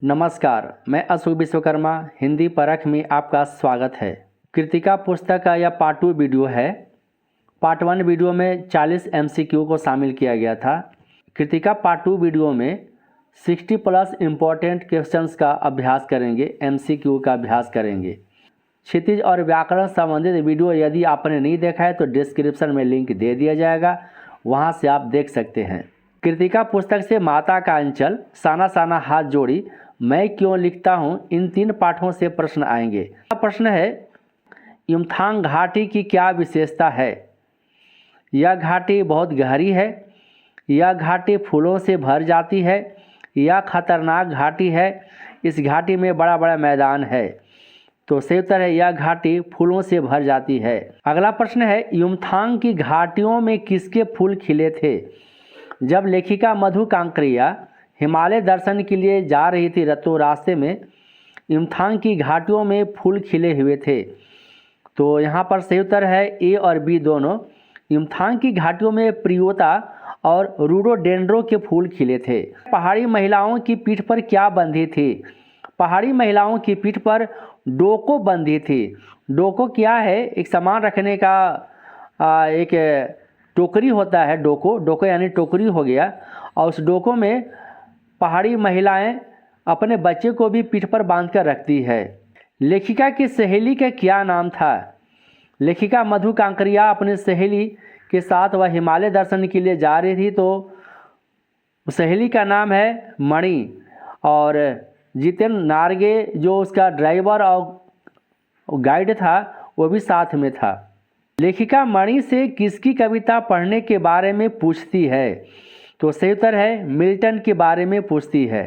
नमस्कार, मैं अशोक विश्वकर्मा हिंदी परख में आपका स्वागत है। कृतिका पुस्तक का यह पार्ट 2 वीडियो है। पार्ट 1 वीडियो में 40 MCQ को शामिल किया गया था। कृतिका पार्ट 2 वीडियो में 60+ इम्पोर्टेंट क्वेश्चंस का अभ्यास करेंगे, MCQ का अभ्यास करेंगे। क्षितिज और व्याकरण संबंधित वीडियो यदि आपने नहीं देखा है तो डिस्क्रिप्शन में लिंक दे दिया जाएगा, वहाँ से आप देख सकते हैं। कृतिका पुस्तक से माता का अंचल, साना साना हाथ जोड़ी, मैं क्यों लिखता हूँ, इन 3 पाठों से प्रश्न आएंगे। प्रश्न है, युमथांग घाटी की क्या विशेषता है? यह घाटी बहुत गहरी है, यह घाटी फूलों से भर जाती है, यह खतरनाक घाटी है, इस घाटी में बड़ा बड़ा मैदान है। तो सही उत्तर है यह घाटी फूलों से भर जाती है। अगला प्रश्न है, युमथांग की घाटियों में किसके फूल खिले थे? जब लेखिका मधु कांकरिया हिमालय दर्शन के लिए जा रही थी तो रास्ते में युमथांग की घाटियों में फूल खिले हुए थे। तो यहाँ पर सही उत्तर है ए और बी दोनों। युमथांग की घाटियों में प्रियोता और रूडोडेंड्रो के फूल खिले थे। पहाड़ी महिलाओं की पीठ पर क्या बंधी थी? पहाड़ी महिलाओं की पीठ पर डोको बंधी थी। डोको क्या है? एक सामान रखने का एक टोकरी होता है। डोको यानी टोकरी हो गया, और उस डोको में पहाड़ी महिलाएं अपने बच्चे को भी पीठ पर बांध कर रखती है। लेखिका की सहेली का क्या नाम था? लेखिका मधु कांकरिया अपनी सहेली के साथ वह हिमालय दर्शन के लिए जा रही थी, तो सहेली का नाम है मणि, और जितेंद्र नार्गे जो उसका ड्राइवर और गाइड था वो भी साथ में था। लेखिका मणि से किसकी कविता पढ़ने के बारे में पूछती है? तो सही उत्तर है मिल्टन के बारे में पूछती है।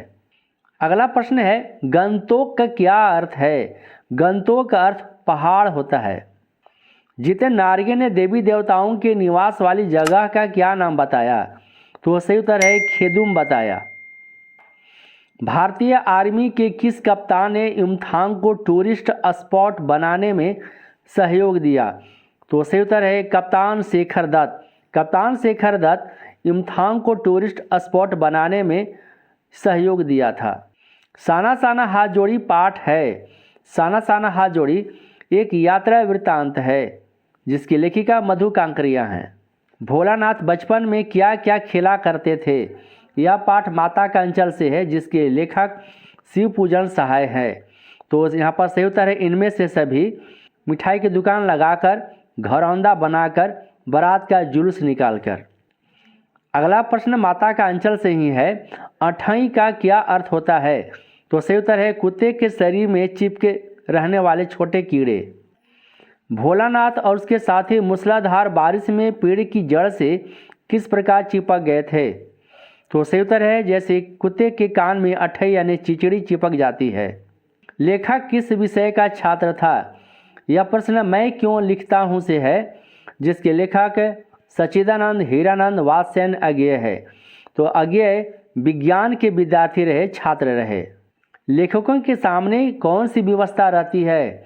अगला प्रश्न है, गंतोक का क्या अर्थ है? गंतोक का अर्थ पहाड़ होता है। जितेंद्र नार्गे ने देवी देवताओं के निवास वाली जगह का क्या नाम बताया? तो सही उत्तर है खेदुम बताया। भारतीय आर्मी के किस कप्तान ने युमथांग को टूरिस्ट स्पॉट बनाने में सहयोग दिया? तो सही उत्तर है कप्तान शेखर दत्त। कप्तान शेखर दत्त युमथांग को टूरिस्ट स्पॉट बनाने में सहयोग दिया था। साना साना हाथ जोड़ी पाठ है। साना साना हाथ जोड़ी एक यात्रा वृत्तांत है जिसकी लेखिका मधु कांकरिया हैं। भोलानाथ बचपन में क्या क्या खेला करते थे? यह पाठ माता का अंचल से है जिसके लेखक शिव पूजन सहाय है। तो यहाँ पर सही उत्तर है इनमें से सभी। मिठाई की दुकान लगाकर, घरौंदा बनाकर, बारात का जुलूस निकालकर। अगला प्रश्न माता का अंचल से ही है। अठई का क्या अर्थ होता है? तो सही उत्तर है कुत्ते के शरीर में चिपके रहने वाले छोटे कीड़े। भोलानाथ और उसके साथी मूसलाधार बारिश में पेड़ की जड़ से किस प्रकार चिपक गए थे? तो सही उत्तर है जैसे कुत्ते के कान में अठई यानी चिचड़ी चिपक जाती है। लेखक किस विषय का छात्र था? यह प्रश्न मैं क्यों लिखता हूँ से है जिसके लेखक सच्चिदानंद हीरानंद वात्स्यन अज्ञेय है। तो अज्ञेय विज्ञान के विद्यार्थी रहे, छात्र रहे। लेखकों के सामने कौन सी व्यवस्था रहती है?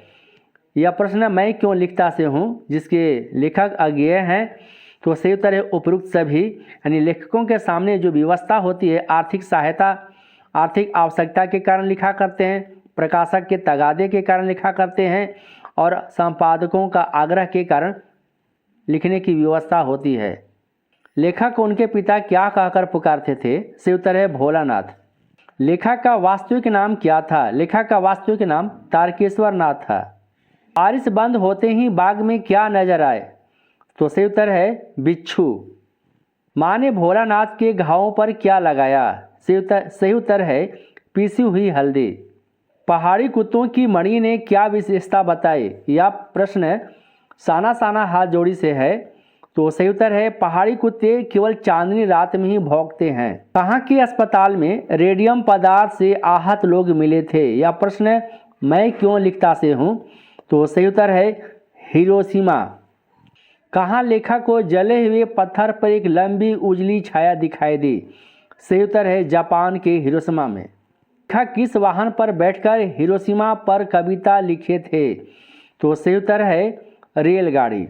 यह प्रश्न मैं क्यों लिखता से हूँ जिसके लेखक अज्ञेय हैं। तो सही उत्तर है उपरोक्त सभी। यानी लेखकों के सामने जो व्यवस्था होती है, आर्थिक सहायता, आर्थिक आवश्यकता के कारण लिखा करते हैं, प्रकाशक के तगादे के कारण लिखा करते हैं, और संपादकों का आग्रह के कारण लिखने की व्यवस्था होती है। लेखक उनके पिता क्या कहकर पुकारते थे? सही उत्तर है भोलानाथ। लेखक का वास्तविक नाम क्या था? लेखक का वास्तविक नाम तारकेश्वर नाथ था। बारिश बंद होते ही बाग में क्या नजर आए? तो सही उत्तर है बिच्छू। माँ ने भोलानाथ के घावों पर क्या लगाया? सही उत्तर है पीसी हुई हल्दी। पहाड़ी कुत्तों की मणि ने क्या विशेषता बताई? यह प्रश्न साना साना हाथ जोड़ी से है। तो सही उत्तर है पहाड़ी कुत्ते केवल चांदनी रात में ही भौंकते हैं। कहाँ के अस्पताल में रेडियम पदार्थ से आहत लोग मिले थे? यह प्रश्न मैं क्यों लिखता से हूँ। तो सही उत्तर है हिरोशिमा। कहाँ लेखक को जले हुए पत्थर पर एक लंबी उजली छाया दिखाई दी? सही उत्तर है जापान के हिरोशिमा में। लेखक किस वाहन पर बैठकर हिरोशिमा पर कविता लिखे थे? तो सही उत्तर है रेलगाड़ी।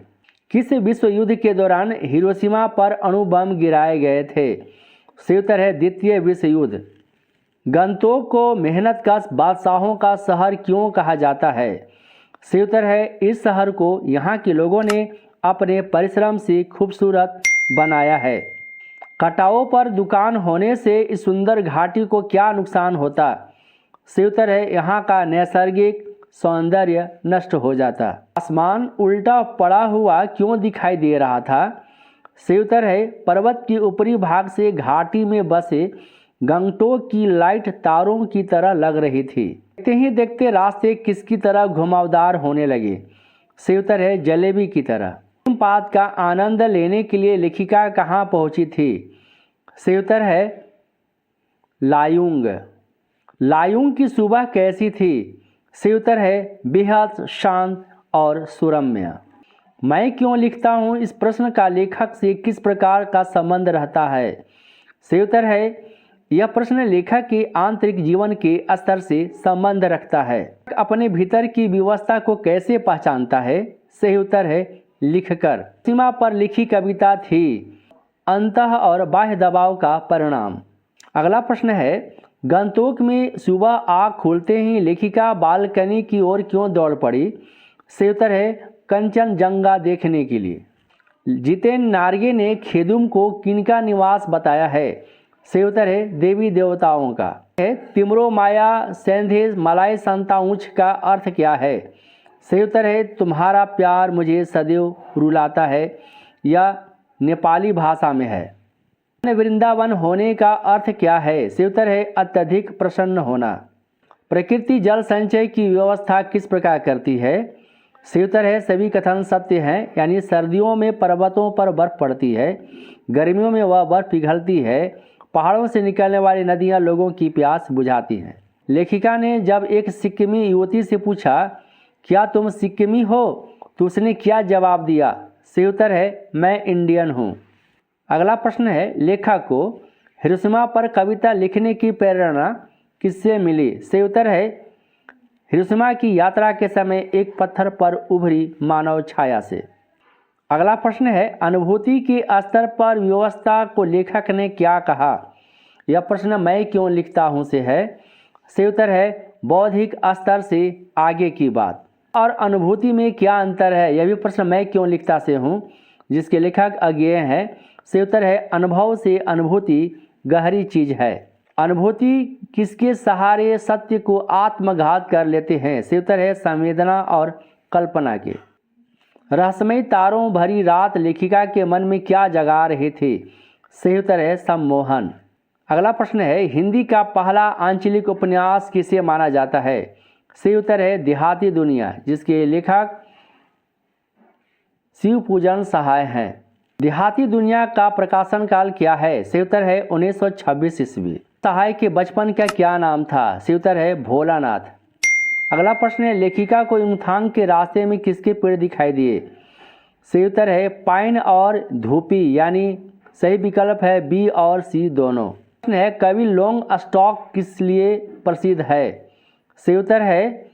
किस विश्व युद्ध के दौरान हिरोशिमा पर अणु बम गिराए गए थे? सही उत्तर है द्वितीय विश्व युद्ध। गंगटोक को मेहनतकश बादशाहों का शहर क्यों कहा जाता है? सही उत्तर है इस शहर को यहाँ के लोगों ने अपने परिश्रम से खूबसूरत बनाया है। कटावों पर दुकान होने से इस सुंदर घाटी को क्या नुकसान होता? सही उत्तर है यहाँ का नैसर्गिक सौंदर्य नष्ट हो जाता। आसमान उल्टा पड़ा हुआ क्यों दिखाई दे रहा था? सही उत्तर है पर्वत के ऊपरी भाग से घाटी में बसे गंगटोक की लाइट तारों की तरह लग रही थी। देखते ही देखते रास्ते किसकी तरह घुमावदार होने लगे? सही उत्तर है जलेबी की तरह। हिमपात का आनंद लेने के लिए लेखिका कहाँ पहुँची थी? सही उत्तर है लायुंग। लायुंग की सुबह कैसी थी? सही उत्तर है बेहद शांत और सुरम्य। मैं क्यों लिखता हूँ इस प्रश्न का लेखक से किस प्रकार का संबंध रहता है? सही उत्तर है यह प्रश्न लेखक के आंतरिक जीवन के स्तर से संबंध रखता है। अपने भीतर की व्यवस्था को कैसे पहचानता है? सही उत्तर है लिखकर। सीमा पर लिखी कविता थी अंतः और बाह्य दबाव का परिणाम। अगला प्रश्न है गंगटोक में सुबह आँख खुलते ही लेखिका बालकनी की ओर क्यों दौड़ पड़ी? सही उत्तर है कंचनजंगा देखने के लिए। जितेन नार्गे ने खेदुम को किनका निवास बताया है? सही उत्तर है देवी देवताओं का। तिमरो माया सेंधे मलाई संताऊंच का अर्थ क्या है? सही उत्तर है तुम्हारा प्यार मुझे सदैव रुलाता है। यह नेपाली भाषा में है। वृंदावन होने का अर्थ क्या है? सही उत्तर है अत्यधिक प्रसन्न होना। प्रकृति जल संचय की व्यवस्था किस प्रकार करती है? सही उत्तर है सभी कथन सत्य हैं, यानी सर्दियों में पर्वतों पर बर्फ पड़ती है, गर्मियों में वह बर्फ पिघलती है, पहाड़ों से निकलने वाली नदियां लोगों की प्यास बुझाती हैं। लेखिका ने जब एक सिक्किमी युवती से पूछा क्या तुम सिक्किमी हो तो उसने क्या जवाब दिया? सही उत्तर है मैं इंडियन हूँ। अगला प्रश्न है लेखक को हिरोशिमा पर कविता लिखने की प्रेरणा किससे मिली? सही उत्तर है हिरोशिमा की यात्रा के समय एक पत्थर पर उभरी मानव छाया से। अगला प्रश्न है अनुभूति के स्तर पर व्यवस्था को लेखक ने क्या कहा? यह प्रश्न मैं क्यों लिखता हूँ से है। सही उत्तर है बौद्धिक स्तर से आगे की बात। और अनुभूति में क्या अंतर है? यह भी प्रश्न मैं क्यों लिखता से हूँ, जिसके लेखक अज्ञेय हैं। सही उत्तर है अनुभव से अनुभूति गहरी चीज है। अनुभूति किसके सहारे सत्य को आत्मघात कर लेते हैं? सही उत्तर है संवेदना और कल्पना के। रहस्यमय तारों भरी रात लेखिका के मन में क्या जगा रहे थे? सही उत्तर है सम्मोहन। अगला प्रश्न है हिंदी का पहला आंचलिक उपन्यास किसे माना जाता है? सही उत्तर है देहाती दुनिया, जिसके लेखक शिव पूजन सहाय हैं। देहाती दुनिया का प्रकाशन काल क्या है? सही उत्तर है 1926 ईस्वी। सहाय के बचपन का क्या नाम था? सही उत्तर है भोलानाथ। अगला प्रश्न है लेखिका को युमथांग के रास्ते में किसके पेड़ दिखाई दिए? सही उत्तर है पाइन और धूपी, यानी सही विकल्प है बी और सी दोनों। प्रश्न है कवि लोंग स्टॉक किस लिए प्रसिद्ध है? सही उत्तर है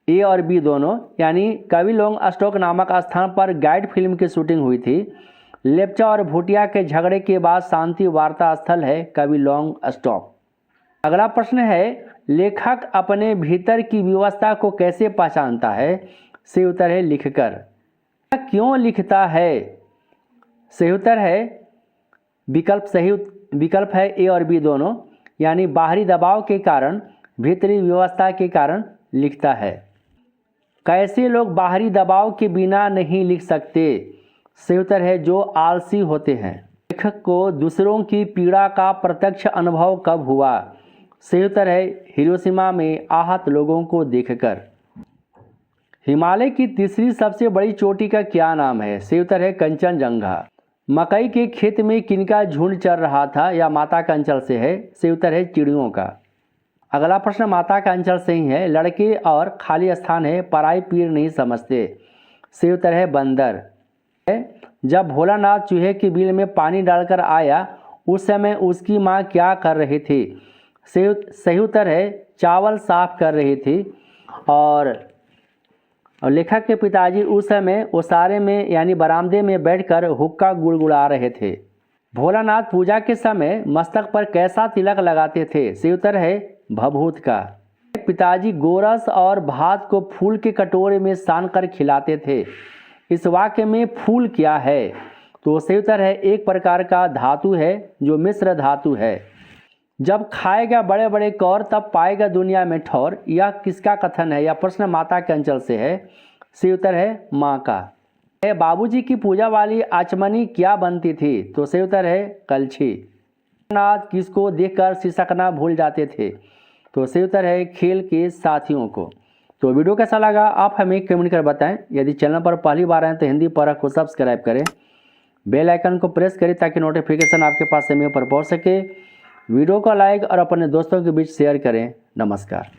ए और बी दोनों, यानी कवि लोंग स्टॉक नामक स्थान पर गाइड फिल्म की शूटिंग हुई थी। लेप्चा और भूटिया के झगड़े के बाद शांति वार्ता स्थल है कवि लोंग स्टॉक। अगला प्रश्न है लेखक अपने भीतर की व्यवस्था को कैसे पहचानता है? सही उत्तर है लिखकर। क्यों लिखता है? सही उत्तर है विकल्प है ए और बी दोनों, यानी बाहरी दबाव के कारण, भीतरी व्यवस्था के कारण लिखता है। कैसे लोग बाहरी दबाव के बिना नहीं लिख सकते? सही उत्तर है जो आलसी होते हैं। लेखक को दूसरों की पीड़ा का प्रत्यक्ष अनुभव कब हुआ? सही उत्तर है हिरोशिमा में आहत लोगों को देखकर। हिमालय की तीसरी सबसे बड़ी चोटी का क्या नाम है? सही उत्तर है कंचनजंगा। मकई के खेत में किनका झुंड चर रहा था? या माता का अंचल से है? सही उत्तर है चिड़ियों का। अगला प्रश्न माता का अंचल से ही है। लड़के और खाली स्थान है पराई पीर नहीं समझते। सही उत्तर है बंदर। जब भोलानाथ चूहे की बिल में पानी डालकर आया उस समय उसकी माँ क्या कर रही थी? सही उत्तर है चावल साफ कर रही थी। और लेखक के पिताजी उस समय ओसारे में यानी बरामदे में बैठकर हुक्का गुड़गुड़ा रहे थे। भोलानाथ पूजा के समय मस्तक पर कैसा तिलक लगाते थे? सही उत्तर है भभूत का। पिताजी गोरस और भात को फूल के कटोरे में सान कर खिलाते थे। इस वाक्य में फूल क्या है? तो सही उत्तर है एक प्रकार का धातु है जो मिश्र धातु है। जब खाएगा बड़े बड़े कौर तब पाएगा दुनिया में ठौर, यह किसका कथन है? यह प्रश्न माता के अंचल से है। सही उत्तर है माँ का। बाबूजी की पूजा वाली आचमनी क्या बनती थी? तो सही उत्तर है कलछी। नाथ किसको देखकर सिसकना भूल जाते थे? तो सही उत्तर है खेल के साथियों को। तो वीडियो कैसा लगा आप हमें कमेंट कर बताएं। यदि चैनल पर पहली बार आए तो हिंदी परख को सब्सक्राइब करें, बेल आइकन को प्रेस करें ताकि नोटिफिकेशन आपके पास समय पर पहुंच सके। वीडियो को लाइक और अपने दोस्तों के बीच शेयर करें। नमस्कार।